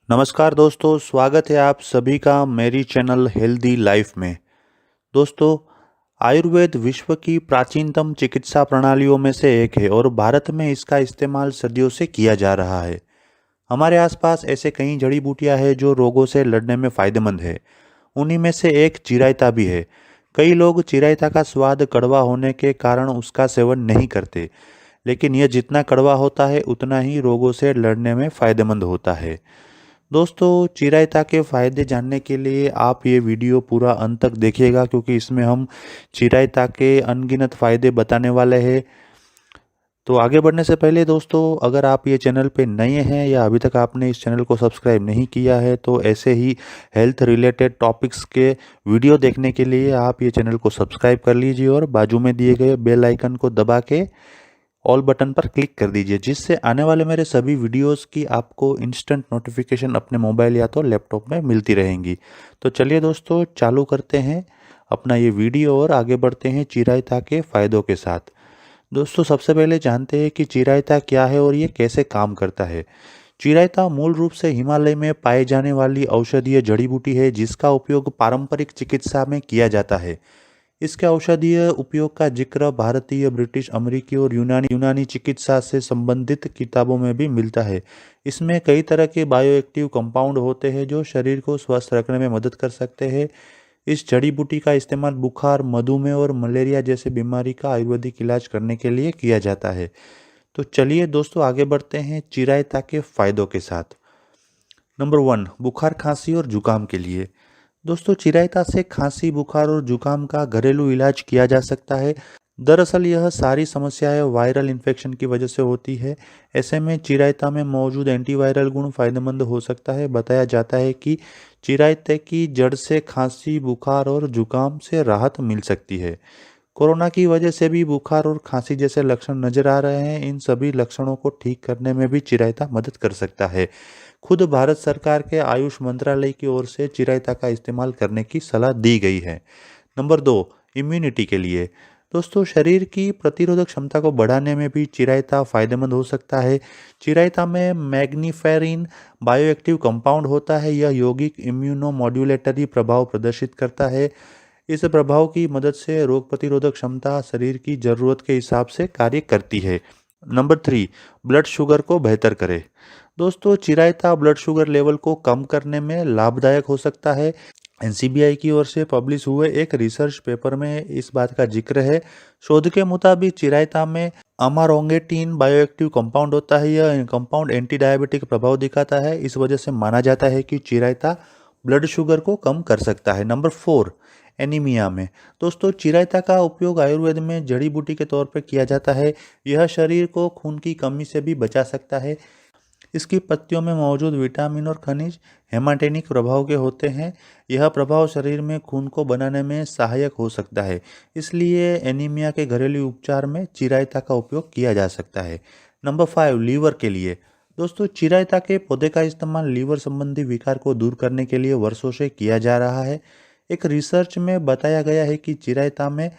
नमस्कार दोस्तों, स्वागत है आप सभी का मेरी चैनल हेल्दी लाइफ में। दोस्तों, आयुर्वेद विश्व की प्राचीनतम चिकित्सा प्रणालियों में से एक है और भारत में इसका इस्तेमाल सदियों से किया जा रहा है। हमारे आसपास ऐसे कई जड़ी बूटियां हैं जो रोगों से लड़ने में फायदेमंद है। उन्हीं में से एक चिरायता भी है। कई लोग चिरायता का स्वाद कड़वा होने के कारण उसका सेवन नहीं करते, लेकिन यह जितना कड़वा होता है उतना ही रोगों से लड़ने में फायदेमंद होता है। दोस्तों, चिरायता के फ़ायदे जानने के लिए आप ये वीडियो पूरा अंत तक देखिएगा, क्योंकि इसमें हम चिरायता के अनगिनत फ़ायदे बताने वाले हैं। तो आगे बढ़ने से पहले दोस्तों, अगर आप ये चैनल पे नए हैं या अभी तक आपने इस चैनल को सब्सक्राइब नहीं किया है, तो ऐसे ही हेल्थ रिलेटेड टॉपिक्स के वीडियो देखने के लिए आप ये चैनल को सब्सक्राइब कर लीजिए और बाजू में दिए गए बेल आइकन को दबा के ऑल बटन पर क्लिक कर दीजिए, जिससे आने वाले मेरे सभी वीडियोस की आपको इंस्टेंट नोटिफिकेशन अपने मोबाइल या तो लैपटॉप में मिलती रहेंगी। तो चलिए दोस्तों, चालू करते हैं अपना ये वीडियो और आगे बढ़ते हैं चिरायता के फ़ायदों के साथ। दोस्तों, सबसे पहले जानते हैं कि चिरायता क्या है और ये कैसे काम करता है। चिरायता मूल रूप से हिमालय में पाए जाने वाली औषधीय जड़ी बूटी है, जिसका उपयोग पारंपरिक चिकित्सा में किया जाता है। इसके औषधीय उपयोग का जिक्र भारतीय, ब्रिटिश, अमेरिकी और यूनानी चिकित्सा से संबंधित किताबों में भी मिलता है। इसमें कई तरह के बायोएक्टिव कंपाउंड होते हैं जो शरीर को स्वस्थ रखने में मदद कर सकते हैं। इस जड़ी बूटी का इस्तेमाल बुखार, मधुमेह और मलेरिया जैसे बीमारी का आयुर्वेदिक इलाज करने के लिए किया जाता है। तो चलिए दोस्तों, आगे बढ़ते हैं चिरायता के फायदों के साथ। नंबर 1, बुखार, खांसी और जुकाम के लिए। दोस्तों, चिरायता से खांसी, बुखार और जुकाम का घरेलू इलाज किया जा सकता है। दरअसल यह सारी समस्याएं वायरल इन्फेक्शन की वजह से होती है। ऐसे में चिरायता में मौजूद एंटीवायरल गुण फायदेमंद हो सकता है। बताया जाता है कि चिरायते की जड़ से खांसी, बुखार और जुकाम से राहत मिल सकती है। कोरोना की वजह से भी बुखार और खांसी जैसे लक्षण नजर आ रहे हैं। इन सभी लक्षणों को ठीक करने में भी चिरायता मदद कर सकता है। खुद भारत सरकार के आयुष मंत्रालय की ओर से चिरायता का इस्तेमाल करने की सलाह दी गई है। नंबर 2, इम्यूनिटी के लिए। दोस्तों, शरीर की प्रतिरोधक क्षमता को बढ़ाने में भी चिरायता फायदेमंद हो सकता है। चिरायता में मैग्नीफेरिन बायोएक्टिव कंपाउंड होता है। यह यौगिक इम्यूनोमॉड्यूलेटरी प्रभाव प्रदर्शित करता है। इस प्रभाव की मदद से रोग प्रतिरोधक क्षमता शरीर की जरूरत के हिसाब से कार्य करती है। नंबर 3, ब्लड शुगर को बेहतर करे। दोस्तों, चिरायता ब्लड शुगर लेवल को कम करने में लाभदायक हो सकता है। एनसीबीआई की ओर से पब्लिश हुए एक रिसर्च पेपर में इस बात का जिक्र है। शोध के मुताबिक चिरायता में अमारोंगेटिन बायोएक्टिव कंपाउंड होता है। यह कंपाउंड एंटी डायबिटिक प्रभाव दिखाता है। इस वजह से माना जाता है कि चिरायता ब्लड शुगर को कम कर सकता है। नंबर 4, एनीमिया में। दोस्तों, चिरायता का उपयोग आयुर्वेद में जड़ी बूटी के तौर पर किया जाता है। यह शरीर को खून की कमी से भी बचा सकता है। इसकी पत्तियों में मौजूद विटामिन और खनिज हेमाटेनिक प्रभाव के होते हैं। यह प्रभाव शरीर में खून को बनाने में सहायक हो सकता है। इसलिए एनीमिया के घरेलू उपचार में चिरायता का उपयोग किया जा सकता है। नंबर 5, लीवर के लिए। दोस्तों, चिरायता के पौधे का इस्तेमाल लीवर संबंधी विकार को दूर करने के लिए वर्षों से किया जा रहा है। एक रिसर्च में बताया गया है कि चिरायता में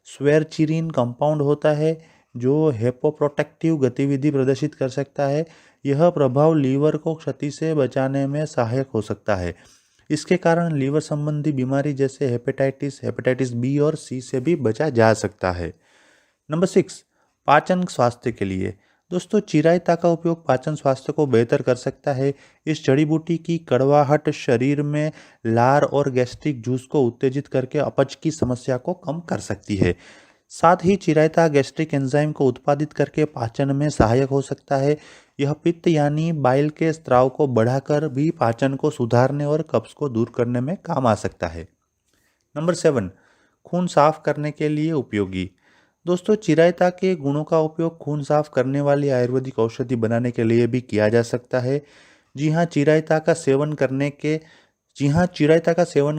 स्वेरचिरीन कंपाउंड होता है जो हेपोप्रोटेक्टिव गतिविधि प्रदर्शित कर सकता है। यह प्रभाव लीवर को क्षति से बचाने में सहायक हो सकता है। इसके कारण लीवर संबंधी बीमारी जैसे हेपेटाइटिस बी और सी से भी बचा जा सकता है। नंबर 6, पाचन स्वास्थ्य के लिए। दोस्तों, चिरायता का उपयोग पाचन स्वास्थ्य को बेहतर कर सकता है। इस जड़ी बूटी की कड़वाहट शरीर में लार और गैस्ट्रिक जूस को उत्तेजित करके अपच की समस्या को कम कर सकती है। साथ ही चिरायता गैस्ट्रिक एंजाइम को उत्पादित करके पाचन में सहायक हो सकता है। यह पित्त यानी बाइल के स्राव को बढ़ाकर भी पाचन को सुधारने और कब्ज को दूर करने में काम आ सकता है। नंबर 7, खून साफ करने के लिए उपयोगी। दोस्तों, चिरायता के गुणों का उपयोग खून साफ करने वाली आयुर्वेदिक औषधि बनाने के लिए भी किया जा सकता है। जी हाँ, चिरायता का सेवन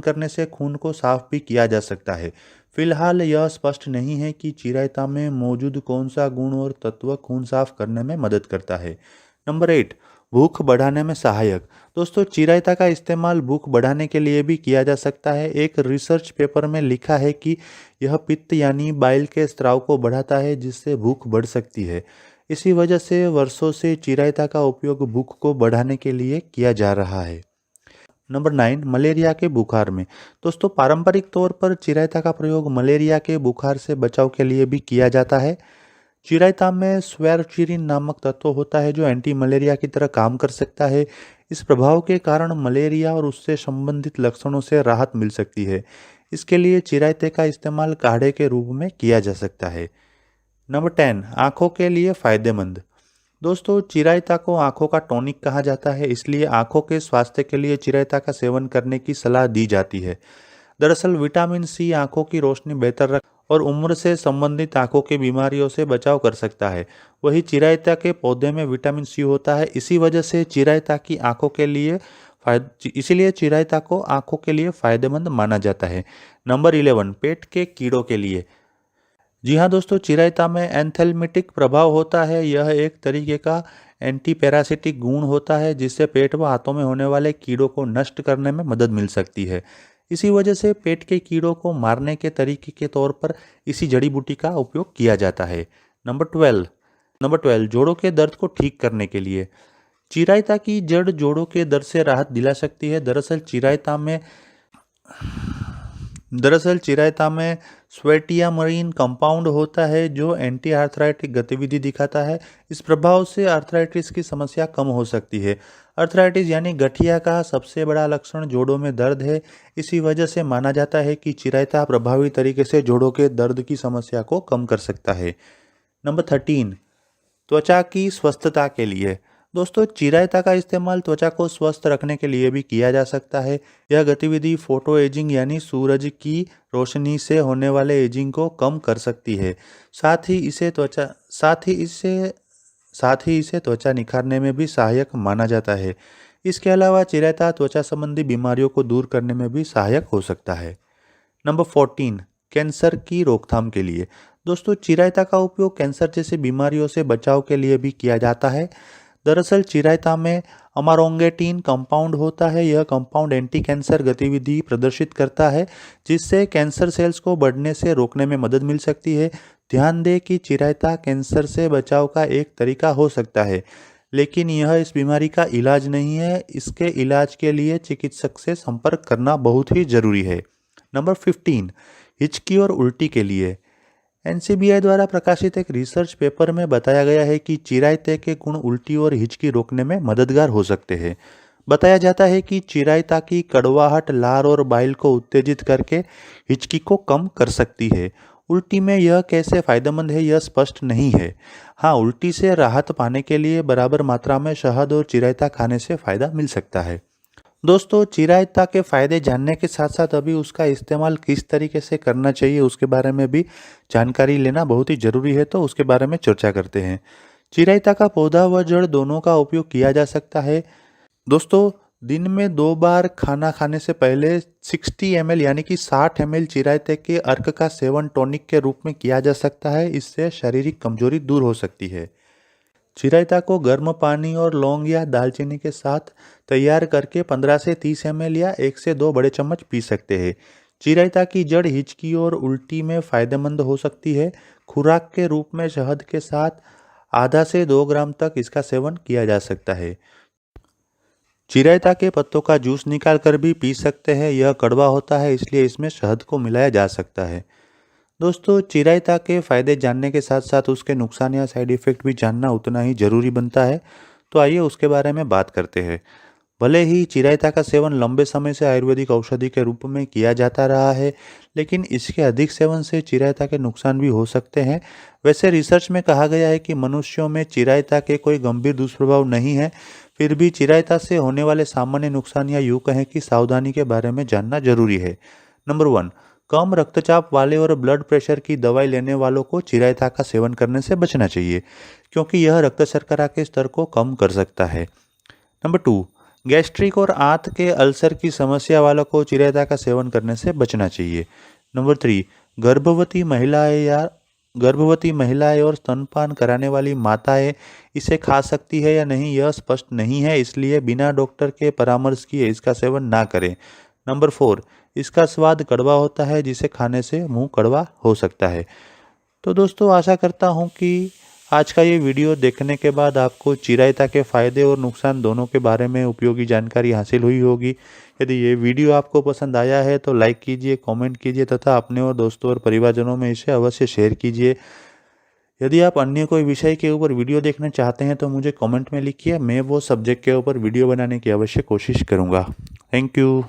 करने से खून को साफ भी किया जा सकता है। फिलहाल यह स्पष्ट नहीं है कि चिरायता में मौजूद कौन सा गुण और तत्व खून साफ करने में मदद करता है। नंबर 8, भूख बढ़ाने में सहायक। दोस्तों, चिरायता का इस्तेमाल भूख बढ़ाने के लिए भी किया जा सकता है। एक रिसर्च पेपर में लिखा है कि यह पित्त यानी बाइल के स्राव को बढ़ाता है, जिससे भूख बढ़ सकती है। इसी वजह से वर्षों से चिरायता का उपयोग भूख को बढ़ाने के लिए किया जा रहा है। नंबर 9, मलेरिया के बुखार में। दोस्तों, पारंपरिक तौर पर चिरायता का प्रयोग मलेरिया के बुखार से बचाव के लिए भी किया जाता है। चिरायता में स्वेरचिरिन नामक तत्व होता है जो एंटी मलेरिया की तरह काम कर सकता है। इस प्रभाव के कारण मलेरिया और उससे संबंधित लक्षणों से राहत मिल सकती है। इसके लिए चिरायते का इस्तेमाल काढ़े के रूप में किया जा सकता है। नंबर 10, आंखों के लिए फायदेमंद। दोस्तों, चिरायता को आंखों का टॉनिक कहा जाता है, इसलिए आंखों के स्वास्थ्य के लिए चिरायता का सेवन करने की सलाह दी जाती है। दरअसल विटामिन सी आंखों की रोशनी बेहतर रख और उम्र से संबंधित आंखों की बीमारियों से बचाव कर सकता है। वही चिरायता के पौधे में विटामिन सी होता है, इसी वजह से चिरायता की आंखों के लिए इसीलिए चिरायता को आंखों के लिए फायदेमंद माना जाता है। नंबर 11, पेट के कीड़ों के लिए। जी हाँ दोस्तों, चिरायता में एंथेल्मिटिक प्रभाव होता है। यह एक तरीके का एंटी पैरासिटिक गुण होता है जिससे पेट व हाथों में होने वाले कीड़ों को नष्ट करने में मदद मिल सकती है। इसी वजह से पेट के कीड़ों को मारने के तरीके के तौर पर इसी जड़ी बूटी का उपयोग किया जाता है। नंबर 12, जोड़ों के दर्द को ठीक करने के लिए। चिरायता की जड़ जोड़ों के दर्द से राहत दिला सकती है। दरअसल चिरायता में स्वेटियामरीन कंपाउंड होता है जो एंटी आर्थराइटिक गतिविधि दिखाता है। इस प्रभाव से आर्थराइटिस की समस्या कम हो सकती है। आर्थराइटिस यानी गठिया का सबसे बड़ा लक्षण जोड़ों में दर्द है। इसी वजह से माना जाता है कि चिरायता प्रभावी तरीके से जोड़ों के दर्द की समस्या को कम कर सकता है। नंबर 13, त्वचा की स्वस्थता के लिए। दोस्तों, चिरायता का इस्तेमाल त्वचा को स्वस्थ रखने के लिए भी किया जा सकता है। यह गतिविधि फोटो एजिंग यानी सूरज की रोशनी से होने वाले एजिंग को कम कर सकती है। साथ ही इसे त्वचा निखारने में भी सहायक माना जाता है। इसके अलावा चिरायता त्वचा संबंधी बीमारियों को दूर करने में भी सहायक हो सकता है। नंबर 14, कैंसर की रोकथाम के लिए। दोस्तों, चिरायता का उपयोग कैंसर जैसी बीमारियों से बचाव के लिए भी किया जाता है। दरअसल चिरायता में अमारोंगेटिन कंपाउंड होता है। यह कंपाउंड एंटी कैंसर गतिविधि प्रदर्शित करता है जिससे कैंसर सेल्स को बढ़ने से रोकने में मदद मिल सकती है। ध्यान दें कि चिरायता कैंसर से बचाव का एक तरीका हो सकता है, लेकिन यह इस बीमारी का इलाज नहीं है। इसके इलाज के लिए चिकित्सक से संपर्क करना बहुत ही जरूरी है। नंबर 15, हिचकी और उल्टी के लिए। एनसीबीआई द्वारा प्रकाशित एक रिसर्च पेपर में बताया गया है कि चिरायते के गुण उल्टी और हिचकी रोकने में मददगार हो सकते हैं। बताया जाता है कि चिरायता की कड़वाहट लार और बाइल को उत्तेजित करके हिचकी को कम कर सकती है। उल्टी में यह कैसे फायदेमंद है यह स्पष्ट नहीं है। हाँ, उल्टी से राहत पाने के लिए बराबर मात्रा में शहद और चिरायता खाने से फायदा मिल सकता है। दोस्तों, चिरायता के फायदे जानने के साथ साथ अभी उसका इस्तेमाल किस तरीके से करना चाहिए उसके बारे में भी जानकारी लेना बहुत ही जरूरी है, तो उसके बारे में चर्चा करते हैं। चिरायता का पौधा व जड़ दोनों का उपयोग किया जा सकता है। दोस्तों, दिन में 2 बार खाना खाने से पहले 60 ml यानी कि 60 ml चिरायते के अर्क का सेवन टॉनिक के रूप में किया जा सकता है। इससे शारीरिक कमजोरी दूर हो सकती है। चिरायता को गर्म पानी और लौंग या दालचीनी के साथ तैयार करके 15 से 30 ml या 1 से 2 बड़े चम्मच पी सकते हैं। चिरायता की जड़ हिचकी और उल्टी में फायदेमंद हो सकती है। खुराक के रूप में शहद के साथ आधा से 2 ग्राम तक इसका सेवन किया जा सकता है। चिरायता के पत्तों का जूस निकाल कर भी पी सकते हैं। यह कड़वा होता है, इसलिए इसमें शहद को मिलाया जा सकता है। दोस्तों, चिरायता के फायदे जानने के साथ साथ उसके नुकसान या साइड इफेक्ट भी जानना उतना ही जरूरी बनता है। तो आइए उसके बारे में बात करते हैं। भले ही चिरायता का सेवन लंबे समय से आयुर्वेदिक औषधि के रूप में किया जाता रहा है, लेकिन इसके अधिक सेवन से चिरायता के नुकसान भी हो सकते हैं। वैसे रिसर्च में कहा गया है कि मनुष्यों में चिरायता के कोई गंभीर दुष्प्रभाव नहीं है। फिर भी चिरायता से होने वाले सामान्य नुकसान या यूँ कहें कि सावधानी के बारे में जानना जरूरी है। नंबर 1, कम रक्तचाप वाले और ब्लड प्रेशर की दवाई लेने वालों को चिरायता का सेवन करने से बचना चाहिए, क्योंकि यह रक्त शर्करा के स्तर को कम कर सकता है। नंबर 2, गैस्ट्रिक और आंत के अल्सर की समस्या वालों को चिरायता का सेवन करने से बचना चाहिए। नंबर 3, गर्भवती महिलाएं और स्तनपान कराने वाली माताएं इसे खा सकती है या नहीं यह स्पष्ट नहीं है, इसलिए बिना डॉक्टर के परामर्श किए इसका सेवन ना करें। नंबर 4, इसका स्वाद कड़वा होता है जिसे खाने से मुंह कड़वा हो सकता है। तो दोस्तों, आशा करता हूं कि आज का ये वीडियो देखने के बाद आपको चिरायता के फ़ायदे और नुकसान दोनों के बारे में उपयोगी जानकारी हासिल हुई होगी। यदि ये वीडियो आपको पसंद आया है तो लाइक कीजिए, कमेंट कीजिए तथा अपने और दोस्तों और परिवारजनों में इसे अवश्य शेयर कीजिए। यदि आप अन्य कोई विषय के ऊपर वीडियो देखना चाहते हैं तो मुझे कमेंट में लिखिए, मैं वो सब्जेक्ट के ऊपर वीडियो बनाने की अवश्य कोशिश करूँगा। Thank you.